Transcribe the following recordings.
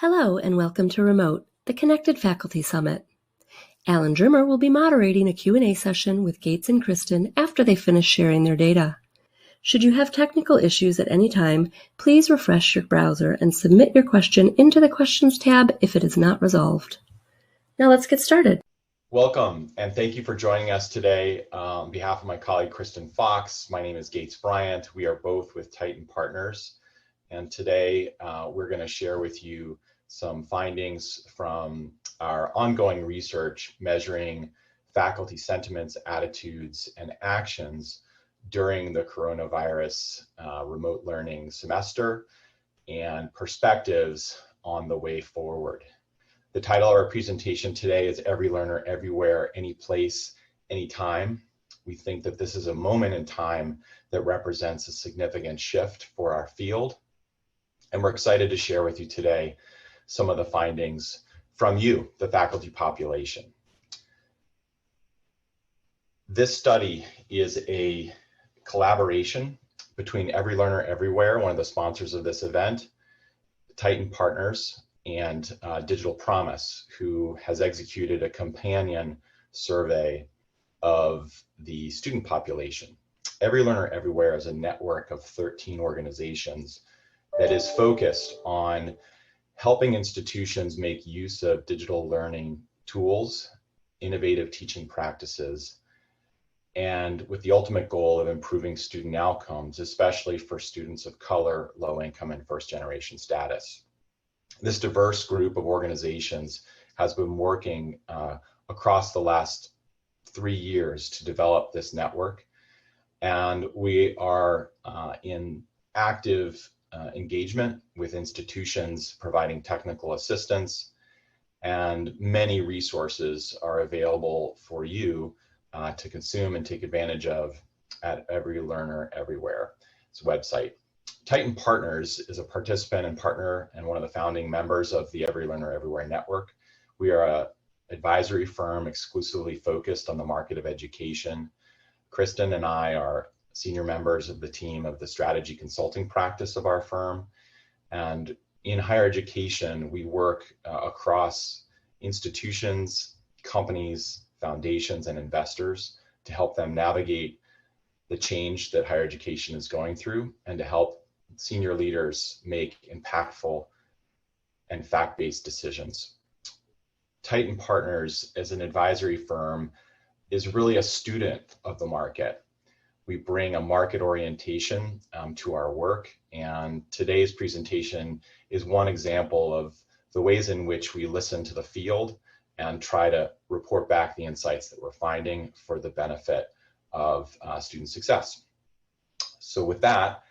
Hello and welcome to Remote, the Connected Faculty Summit. Alan Drimmer will be moderating a Q&A session with Gates and Kristen after they finish sharing their data. Should you have technical issues at any time, please refresh your browser and submit your question into the Questions tab if it is not resolved. Now let's get started. Welcome, and thank you for joining us today. On behalf of my colleague Kristen Fox, my name is Gates Bryant. We are both with Tyton Partners, and today we're going to share with you some findings from our ongoing research measuring faculty sentiments, attitudes, and actions during the coronavirus remote learning semester and perspectives on the way forward. The title of our presentation today is Every Learner, Everywhere, Any Place, Anytime. We think that this is a moment in time that represents a significant shift for our field. And we're excited to share with you today some of the findings from you, the faculty population. This study is a collaboration between Every Learner Everywhere, one of the sponsors of this event, Tyton Partners, and Digital Promise, who has executed a companion survey of the student population. Every Learner Everywhere is a network of 13 organizations that is focused on helping institutions make use of digital learning tools, innovative teaching practices, and with the ultimate goal of improving student outcomes, especially for students of color, low income, and first generation status. This diverse group of organizations has been working across the last 3 years to develop this network, and we are in active engagement with institutions providing technical assistance, and many resources are available for you to consume and take advantage of at Every Learner Everywhere's website. Tyton Partners is a participant and partner and one of the founding members of the Every Learner Everywhere network. We are an advisory firm exclusively focused on the market of education. Kristen and I are senior members of the team of the strategy consulting practice of our firm. And in higher education, we work across institutions, companies, foundations, and investors to help them navigate the change that higher education is going through and to help senior leaders make impactful and fact-based decisions. Tyton Partners, as an advisory firm, is really a student of the market. We bring a market orientation to our work, and today's presentation is one example of the ways in which we listen to the field and try to report back the insights that we're finding for the benefit of student success. So with that,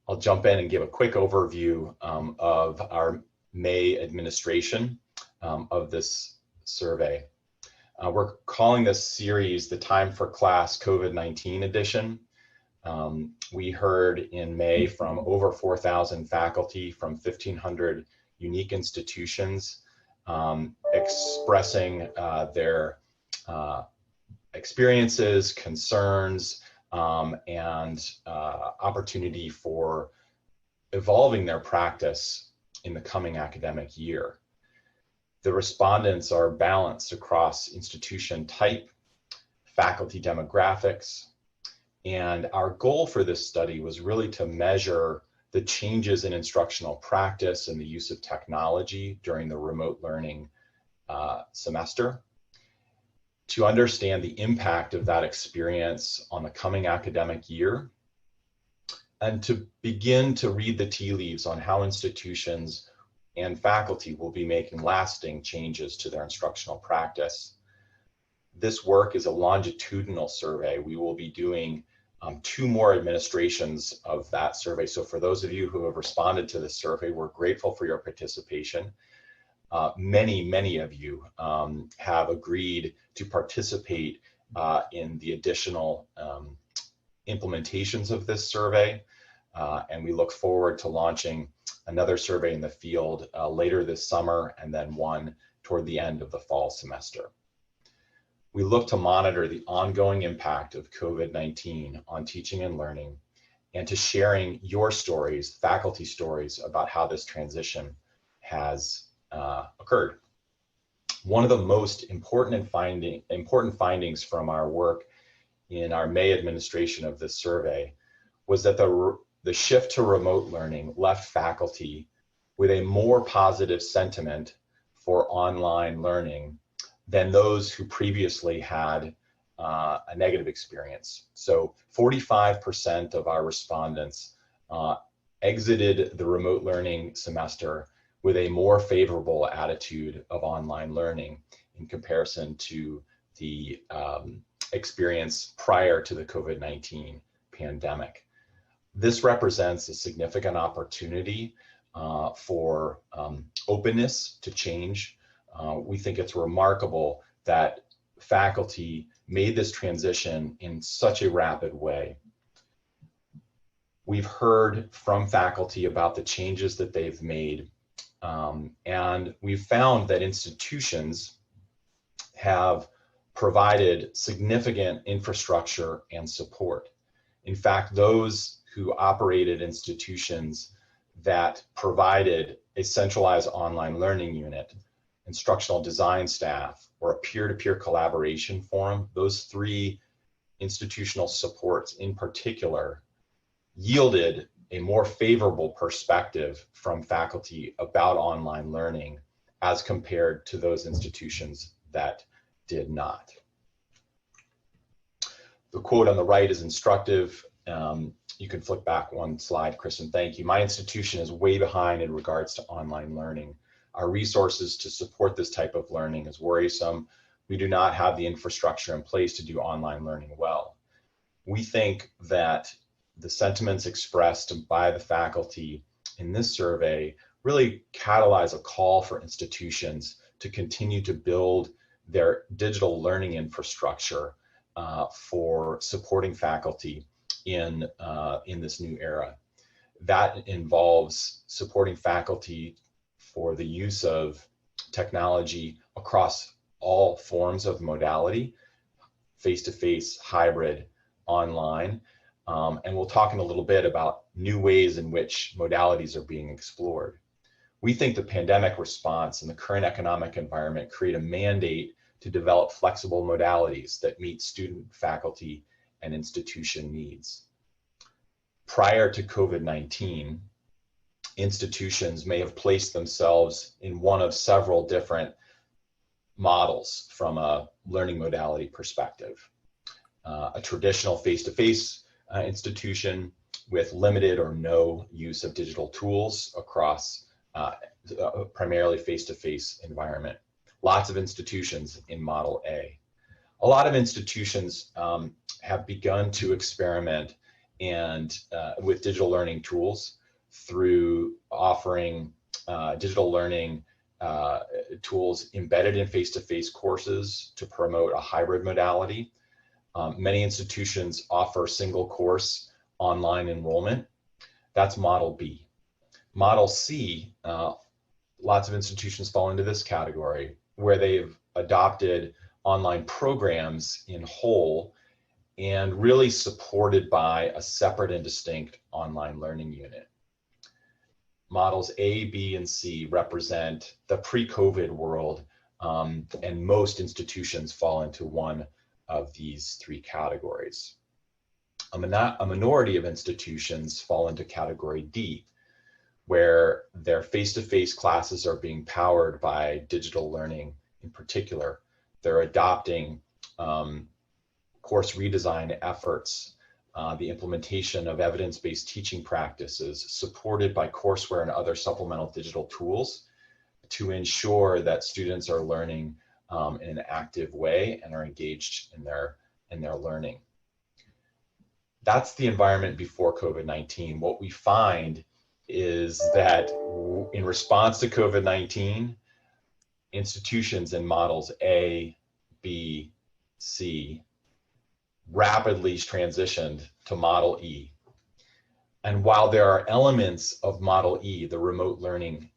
I'll jump in and give a quick overview of our May administration of this survey. We're calling this series the Time for Class COVID-19 edition. We heard in May from over 4,000 faculty from 1,500 unique institutions expressing their experiences, concerns, and opportunity for evolving their practice in the coming academic year. The respondents are balanced across institution type, faculty demographics, and our goal for this study was really to measure the changes in instructional practice and the use of technology during the remote learning semester, to understand the impact of that experience on the coming academic year, and to begin to read the tea leaves on how institutions and faculty will be making lasting changes to their instructional practice. This work is a longitudinal survey. We will be doing 2 more administrations of that survey. So for those of you who have responded to this survey, we're grateful for your participation. Many of you have agreed to participate in the additional implementations of this survey, and we look forward to launching another survey in the field later this summer, and then one toward the end of the fall semester. We look to monitor the ongoing impact of COVID-19 on teaching and learning, and to sharing your stories, faculty stories, about how this transition has occurred. One of the most important findings from our work in our May administration of this survey was that the shift to remote learning left faculty with a more positive sentiment for online learning than those who previously had a negative experience. So 45% of our respondents exited the remote learning semester with a more favorable attitude of online learning in comparison to the experience prior to the COVID-19 pandemic. This represents a significant opportunity for openness to change. We think it's remarkable that faculty made this transition in such a rapid way. We've heard from faculty about the changes that they've made, and we've found that institutions have provided significant infrastructure and support. In fact, those who operated institutions that provided a centralized online learning unit, instructional design staff, or a peer-to-peer collaboration forum, those three institutional supports in particular yielded a more favorable perspective from faculty about online learning as compared to those institutions that did not. The quote on the right is instructive. You can flick back one slide, Kristen, thank you. My institution is way behind in regards to online learning. Our resources to support this type of learning is worrisome. We do not have the infrastructure in place to do online learning well. We think that the sentiments expressed by the faculty in this survey really catalyze a call for institutions to continue to build their digital learning infrastructure for supporting faculty in this new era. That involves supporting faculty for the use of technology across all forms of modality, face-to-face, hybrid, online, and we'll talk in a little bit about new ways in which modalities are being explored. We think the pandemic response and the current economic environment create a mandate to develop flexible modalities that meet student, faculty, and institution needs. Prior to COVID-19, institutions may have placed themselves in one of several different models from a learning modality perspective. A traditional face-to-face institution with limited or no use of digital tools across primarily face-to-face environment. Lots of institutions in Model A. A lot of institutions have begun to experiment with digital learning tools through offering digital learning tools embedded in face-to-face courses to promote a hybrid modality. Many institutions offer single course online enrollment. That's Model B. Model C, lots of institutions fall into this category, where they've adopted online programs in whole and really supported by a separate and distinct online learning unit. Models A, B, and C represent the pre-COVID world, and most institutions fall into one of these three categories. A minority of institutions fall into category D, where their face-to-face classes are being powered by digital learning in particular. They're adopting course redesign efforts, the implementation of evidence-based teaching practices supported by courseware and other supplemental digital tools to ensure that students are learning in an active way and are engaged in their learning. That's the environment before COVID-19. What we find is that in response to COVID-19, institutions in models A, B, C rapidly transitioned to Model E. And while there are elements of Model E, the remote learning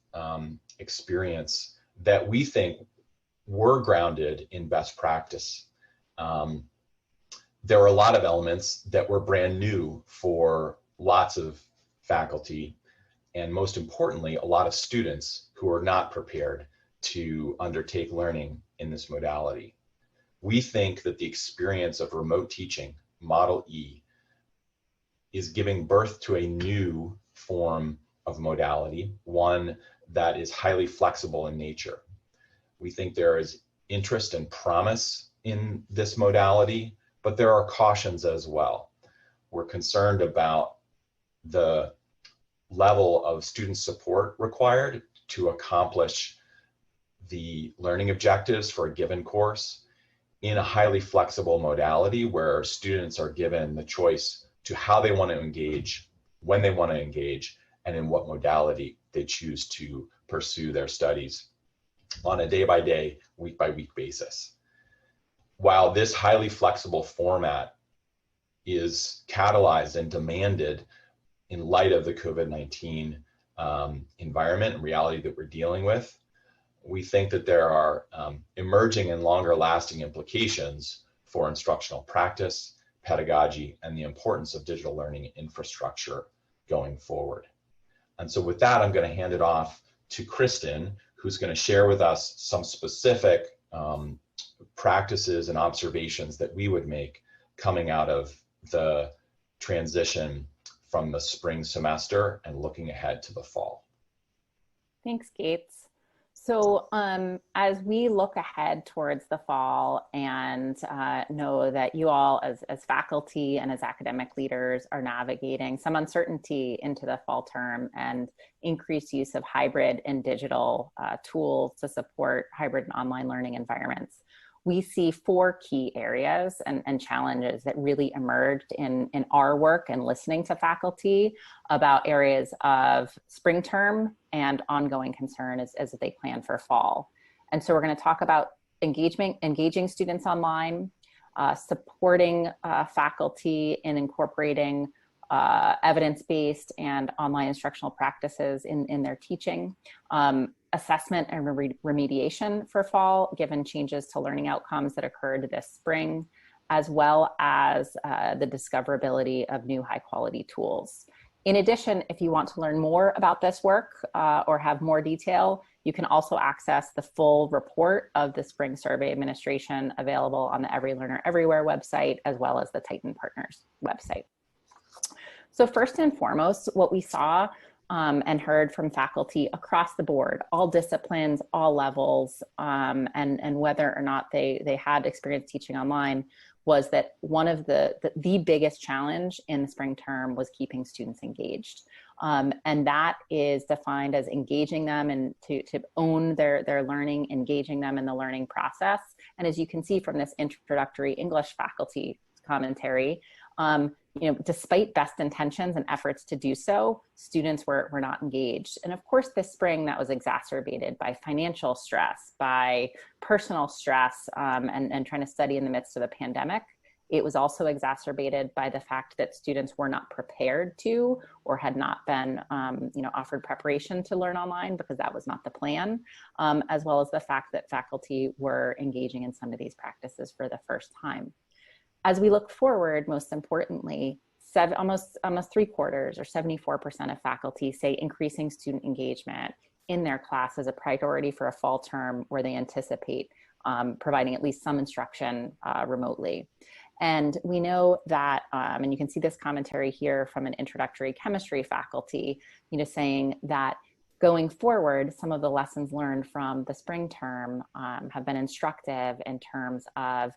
experience, that we think were grounded in best practice, there were a lot of elements that were brand new for lots of faculty and most importantly, a lot of students who are not prepared to undertake learning in this modality. We think that the experience of remote teaching, Model E, is giving birth to a new form of modality, one that is highly flexible in nature. We think there is interest and promise in this modality, but there are cautions as well. We're concerned about the level of student support required to accomplish the learning objectives for a given course in a highly flexible modality where students are given the choice to how they want to engage, when they want to engage, and in what modality they choose to pursue their studies on a day-by-day, week-by-week basis. While this highly flexible format is catalyzed and demanded in light of the COVID-19 environment and reality that we're dealing with, we think that there are emerging and longer lasting implications for instructional practice, pedagogy, and the importance of digital learning infrastructure going forward. And so with that, I'm going to hand it off to Kristen, who's going to share with us some specific practices and observations that we would make coming out of the transition from the spring semester and looking ahead to the fall. Thanks, Gates. So as we look ahead towards the fall and know that you all as faculty and as academic leaders are navigating some uncertainty into the fall term and increased use of hybrid and digital tools to support hybrid and online learning environments, we see 4 key areas and challenges that really emerged in our work and listening to faculty about areas of spring term and ongoing concern as they plan for fall. And so we're going to talk about engaging students online, supporting faculty in incorporating evidence-based and online instructional practices in their teaching, assessment and remediation for fall, given changes to learning outcomes that occurred this spring, as well as the discoverability of new high-quality tools. In addition, if you want to learn more about this work or have more detail, you can also access the full report of the Spring Survey Administration available on the Every Learner Everywhere website, as well as the Tyton Partners website. So first and foremost, what we saw and heard from faculty across the board, all disciplines, all levels, and whether or not they had experience teaching online, was that one of the biggest challenge in the spring term was keeping students engaged. And that is defined as engaging them and to own their learning, engaging them in the learning process. And as you can see from this introductory English faculty commentary, despite best intentions and efforts to do so, students were not engaged. And of course, this spring that was exacerbated by financial stress, by personal stress, and trying to study in the midst of a pandemic. It was also exacerbated by the fact that students were not prepared to or had not been offered preparation to learn online because that was not the plan, as well as the fact that faculty were engaging in some of these practices for the first time. As we look forward, most importantly, almost 3/4 or 74% of faculty say increasing student engagement in their class is a priority for a fall term where they anticipate providing at least some instruction remotely. And we know that, and you can see this commentary here from an introductory chemistry faculty, saying that going forward, some of the lessons learned from the spring term have been instructive in terms of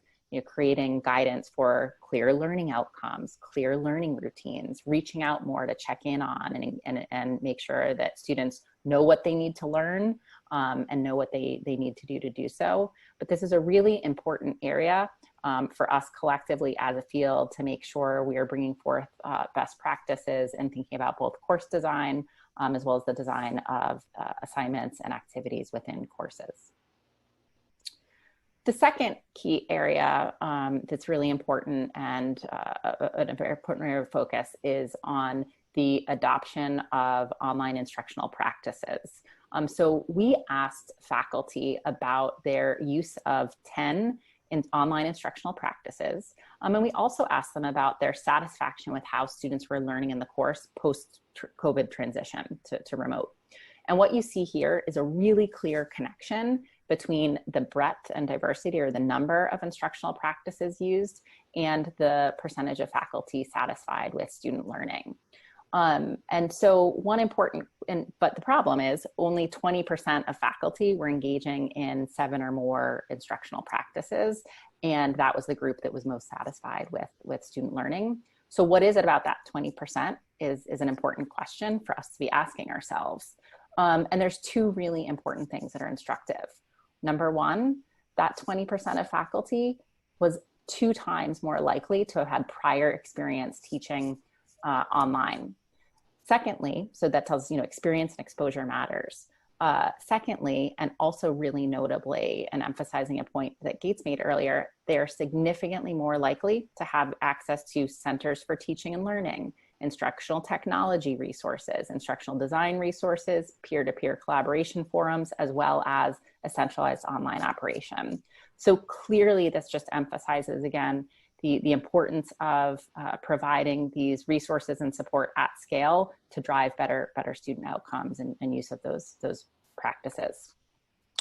creating guidance for clear learning outcomes, clear learning routines, reaching out more to check in on and make sure that students know what they need to learn and know what they need to do so. But this is a really important area for us collectively as a field to make sure we are bringing forth best practices and thinking about both course design as well as the design of assignments and activities within courses. The second key area that's really important and a very important area of focus is on the adoption of online instructional practices. So we asked faculty about their use of 10 in online instructional practices. And we also asked them about their satisfaction with how students were learning in the course post-COVID transition to remote. And what you see here is a really clear connection between the breadth and diversity, or the number of instructional practices used, and the percentage of faculty satisfied with student learning. And so one important, but the problem is only 20% of faculty were engaging in 7 or more instructional practices. And that was the group that was most satisfied with student learning. So what is it about that 20% is an important question for us to be asking ourselves. And there's 2 really important things that are instructive. Number one, that 20% of faculty was 2 times more likely to have had prior experience teaching online. Secondly, so that tells us, experience and exposure matters. Secondly, and also really notably, and emphasizing a point that Gates made earlier, they are significantly more likely to have access to centers for teaching and learning, instructional technology resources, instructional design resources, peer-to-peer collaboration forums, as well as a centralized online operation. So clearly this just emphasizes, again, the importance of providing these resources and support at scale to drive better student outcomes and use of those practices.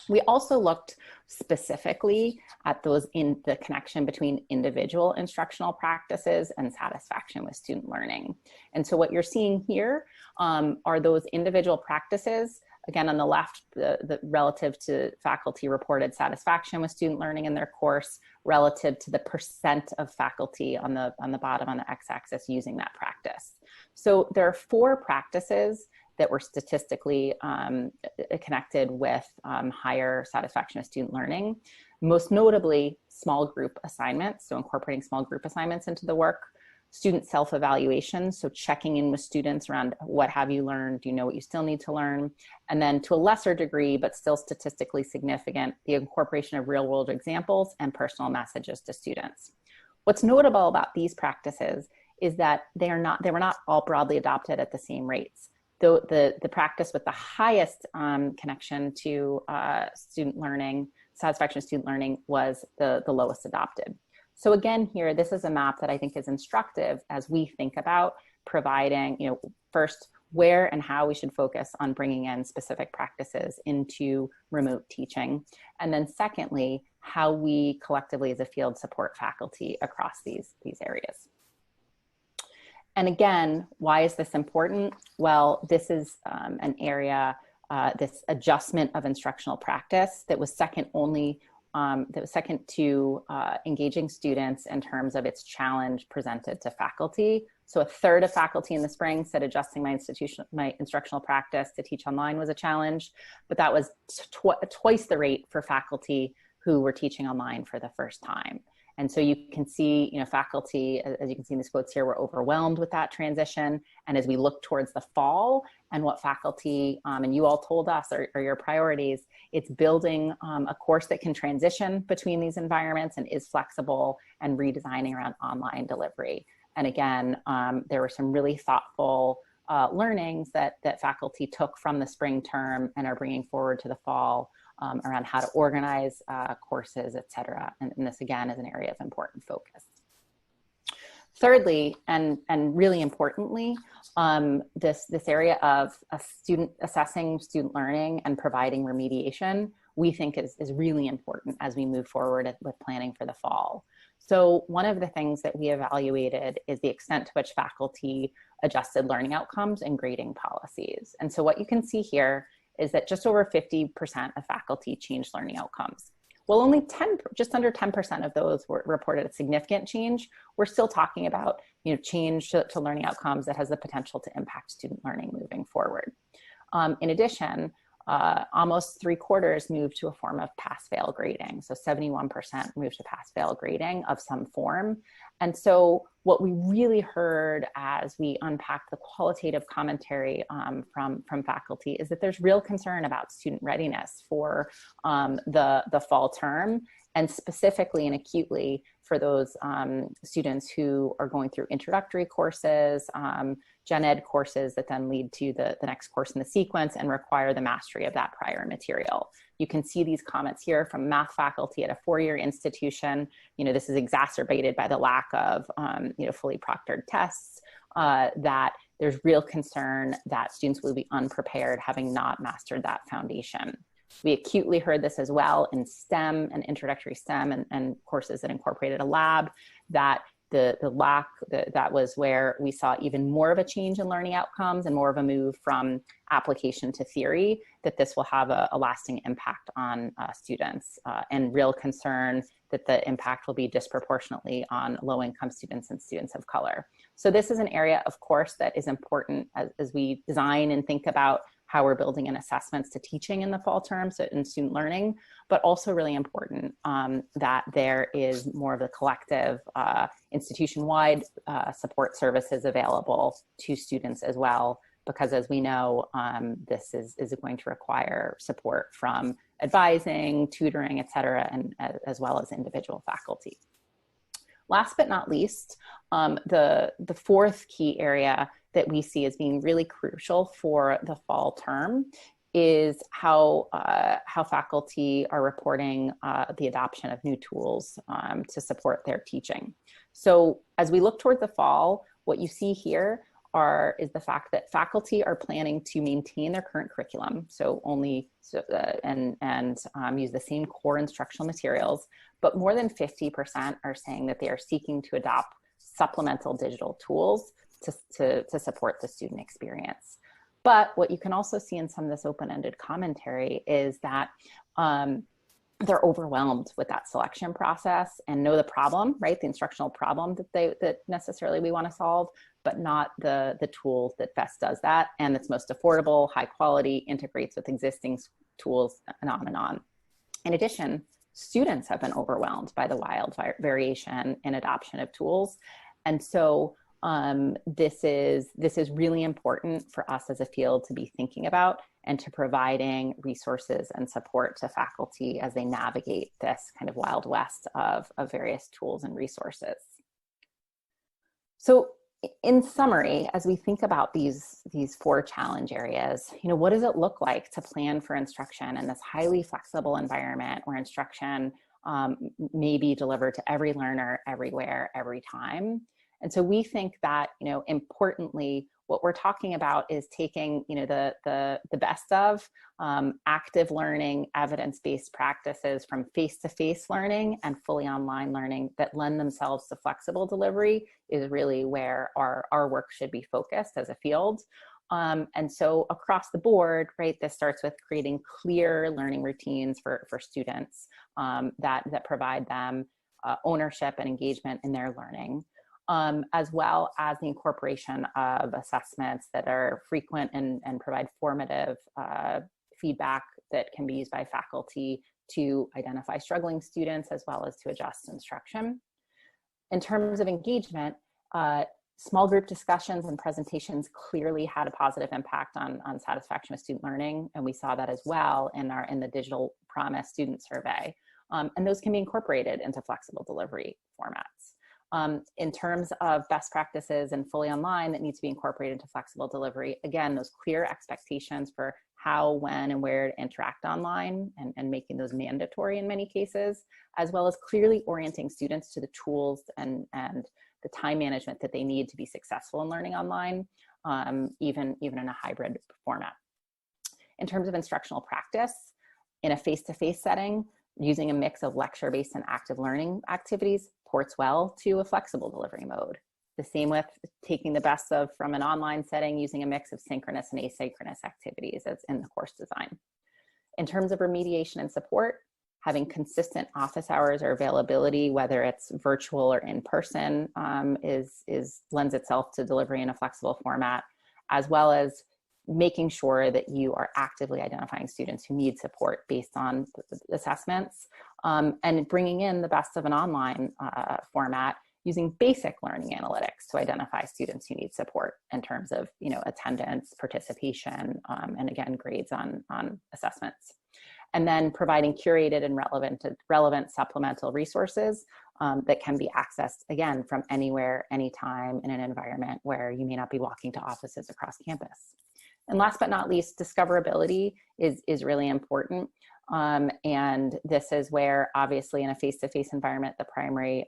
We also looked specifically at those in the connection between individual instructional practices and satisfaction with student learning. And so what you're seeing here are those individual practices. Again, on the left, the relative to faculty reported satisfaction with student learning in their course, relative to the percent of faculty on the bottom on the x-axis using that practice. So there are 4 practices that were statistically connected with higher satisfaction of student learning. Most notably, small group assignments, so incorporating small group assignments into the work. Student self-evaluation, so checking in with students around what have you learned, do you know what you still need to learn? And then to a lesser degree, but still statistically significant, the incorporation of real-world examples and personal messages to students. What's notable about these practices is that they were not all broadly adopted at the same rates. Though the practice with the highest connection to student learning, satisfaction of student learning, was the lowest adopted. So again, here, this is a map that I think is instructive as we think about providing, first, where and how we should focus on bringing in specific practices into remote teaching. And then secondly, how we collectively as a field support faculty across these areas. And again, why is this important? Well, this is an area, this adjustment of instructional practice that was second to engaging students in terms of its challenge presented to faculty. So a third of faculty in the spring said adjusting my instructional practice to teach online was a challenge, but that was twice the rate for faculty who were teaching online for the first time. And so you can see, faculty, as you can see in these quotes here, were overwhelmed with that transition. And as we look towards the fall and what faculty, and you all told us are your priorities, it's building a course that can transition between these environments and is flexible, and redesigning around online delivery. And again, there were some really thoughtful learnings that faculty took from the spring term and are bringing forward to the fall around how to organize courses, et cetera. And this again is an area of important focus. Thirdly, and really importantly, this area of assessing student learning and providing remediation, we think is really important as we move forward with planning for the fall. So one of the things that we evaluated is the extent to which faculty adjusted learning outcomes and grading policies. And so what you can see here is that just over 50% of faculty changed learning outcomes. While only just under 10% of those were reported a significant change, we're still talking about change to learning outcomes that has the potential to impact student learning moving forward. In addition, almost 3/4 moved to a form of pass-fail grading. So 71% moved to pass-fail grading of some form. And so what we really heard as we unpacked the qualitative commentary from faculty is that there's real concern about student readiness for the fall term, and specifically and acutely for those students who are going through introductory courses, gen ed courses that then lead to the next course in the sequence and require the mastery of that prior material. You can see these comments here from math faculty at a 4-year institution. This is exacerbated by the lack of, fully proctored tests, that there's real concern that students will be unprepared having not mastered that foundation. We acutely heard this as well in STEM and introductory STEM and courses that incorporated a lab, that that was where we saw even more of a change in learning outcomes and more of a move from application to theory, that this will have a lasting impact on students, and real concern that the impact will be disproportionately on low-income students and students of color. So this is an area, of course, that is important as we design and think about how we're building in assessments to teaching in the fall term, so in student learning, but also really important that there is more of a collective institution-wide support services available to students as well, because as we know, this is going to require support from advising, tutoring, et cetera, and as well as individual faculty. Last but not least, the fourth key area that we see as being really crucial for the fall term is how faculty are reporting the adoption of new tools to support their teaching. So as we look toward the fall, what you see here is the fact that faculty are planning to maintain their current curriculum, use the same core instructional materials, but more than 50% are saying that they are seeking to adopt supplemental digital tools to support the student experience. But what you can also see in some of this open-ended commentary is that they're overwhelmed with that selection process and know the problem, right? The instructional problem that necessarily we want to solve, but not the tool that best does that and that's most affordable, high quality, integrates with existing tools, and on and on. In addition, students have been overwhelmed by the wild variation in adoption of tools. And so this is really important for us as a field to be thinking about and to providing resources and support to faculty as they navigate this kind of wild west of various tools and resources. So in summary, as we think about these 4 challenge areas, what does it look like to plan for instruction in this highly flexible environment where instruction may be delivered to every learner, everywhere, every time? And so we think that, importantly, what we're talking about is taking, the best of active learning, evidence-based practices from face-to-face learning and fully online learning that lend themselves to flexible delivery is really where our work should be focused as a field. And so across the board, right, this starts with creating clear learning routines for students that provide them ownership and engagement in their learning. As well as the incorporation of assessments that are frequent and provide formative feedback that can be used by faculty to identify struggling students as well as to adjust instruction. In terms of engagement, small group discussions and presentations clearly had a positive impact on satisfaction with student learning, and we saw that as well in the Digital Promise student survey. And those can be incorporated into flexible delivery formats. In terms of best practices and fully online that need to be incorporated into flexible delivery, again, those clear expectations for how, when, and where to interact online and making those mandatory in many cases, as well as clearly orienting students to the tools and the time management that they need to be successful in learning online, even in a hybrid format. In terms of instructional practice, in a face-to-face setting, using a mix of lecture-based and active learning activities ports well to a flexible delivery mode. The same with taking the best of from an online setting, using a mix of synchronous and asynchronous activities as in the course design. In terms of remediation and support, having consistent office hours or availability, whether it's virtual or in person, lends itself to delivery in a flexible format, as well as making sure that you are actively identifying students who need support based on assessments, and bringing in the best of an online format using basic learning analytics to identify students who need support in terms of attendance, participation, and again, grades on assessments. and then providing curated and relevant supplemental resources that can be accessed, again, from anywhere, anytime, in an environment where you may not be walking to offices across campus. And last but not least, discoverability is really important. And this is where, obviously, in a face-to-face environment, the primary,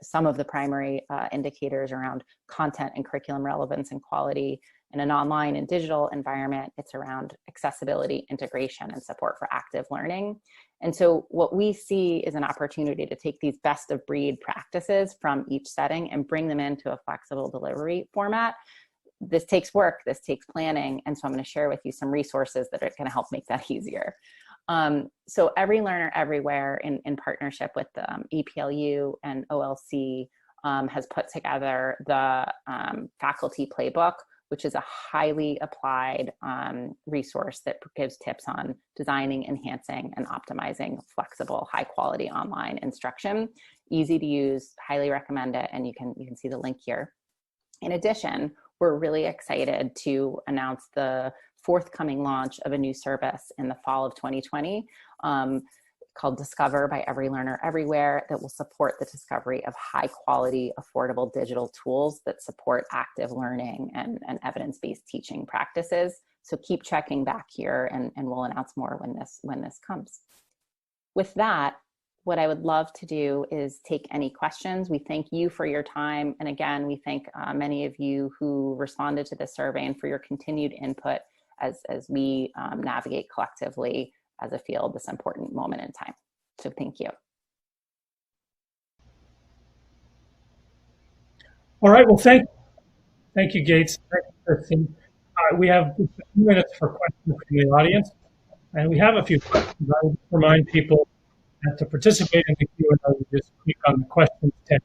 some of the primary indicators around content and curriculum relevance and quality. In an online and digital environment, it's around accessibility, integration, and support for active learning. And so what we see is an opportunity to take these best of breed practices from each setting and bring them into a flexible delivery format. This takes work, this takes planning. And so I'm going to share with you some resources that are going to help make that easier. So Every Learner Everywhere, in partnership with the EPLU and OLC, has put together the faculty Playbook, which is a highly applied resource that gives tips on designing, enhancing, and optimizing flexible, high quality online instruction. Easy to use, highly recommend it, and you can see the link here. In addition, we're really excited to announce the forthcoming launch of a new service in the fall of 2020 called Discover by Every Learner Everywhere, that will support the discovery of high quality, affordable digital tools that support active learning and evidence-based teaching practices. So keep checking back here, and we'll announce more when this comes. With that, what I would love to do is take any questions. We thank you for your time. And again, we thank many of you who responded to this survey and for your continued input as we navigate collectively as a field this important moment in time. So thank you. All right, well, thank you, Gates. Thank you, Kristen. We have a few minutes for questions from the audience, and we have a few questions. I would remind people that to participate in the Q&A, you just click on the questions tab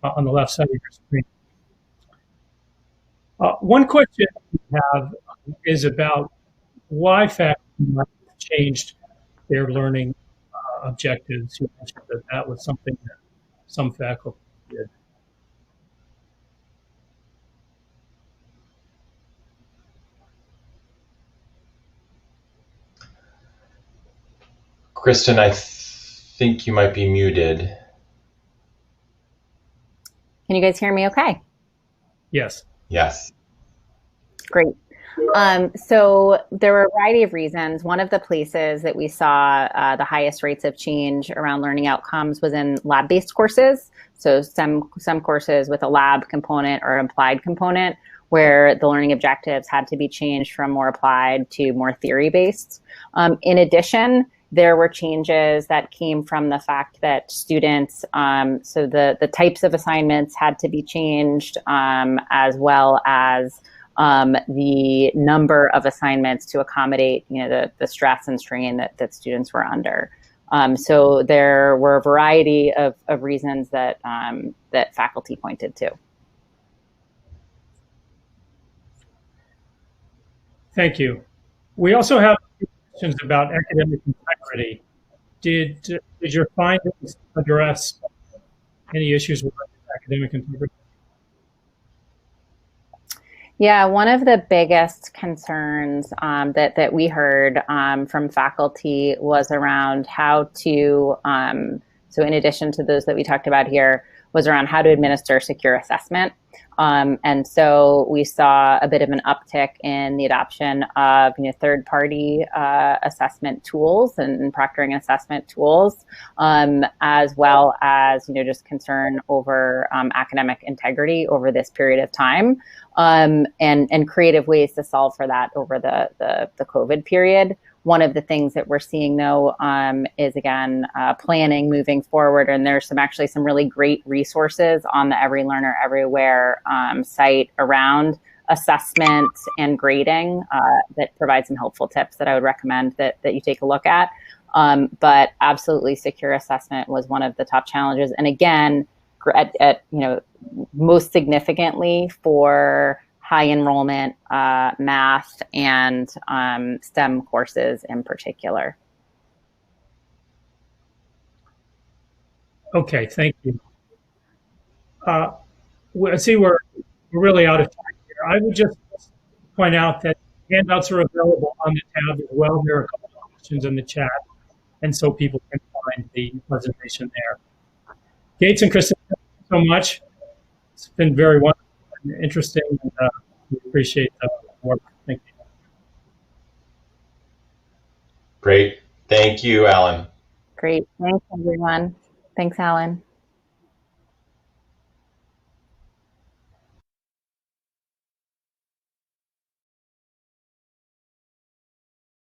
on the left side of your screen. One question we have is about why faculty might have changed their learning objectives. You mentioned that was something that some faculty did. Kristen, I think you might be muted. Can you guys hear me okay? Yes. Yes. Great. So there were a variety of reasons. One of the places that we saw the highest rates of change around learning outcomes was in lab-based courses. So some courses with a lab component or implied component, where the learning objectives had to be changed from more applied to more theory-based. In addition, there were changes that came from the fact that students, so the types of assignments had to be changed, as well as the number of assignments to accommodate, the stress and strain that students were under. So there were a variety of reasons that faculty pointed to. Thank you. We also have questions about academic integrity. Did your findings address any issues with academic integrity? Yeah, one of the biggest concerns that we heard from faculty was around how to, so in addition to those that we talked about here, was around how to administer secure assessment. And so we saw a bit of an uptick in the adoption of third-party assessment tools and proctoring and assessment tools, as well as just concern over academic integrity over this period of time, and creative ways to solve for that over the COVID period. One of the things that we're seeing, though, is, again, planning moving forward. And there's actually some really great resources on the Every Learner Everywhere site around assessment and grading that provide some helpful tips that I would recommend that you take a look at. But absolutely, secure assessment was one of the top challenges. And again, at most significantly for high enrollment math and STEM courses in particular. Okay, thank you. I see we're really out of time here. I would just point out that handouts are available on the tab as well. There are a couple of questions in the chat, and so people can find the presentation there. Gates and Kristen, thank you so much. It's been very wonderful and interesting, and we appreciate the work. Thank you. Great. Thank you, Alan. Great. Thanks, everyone. Thanks, Alan.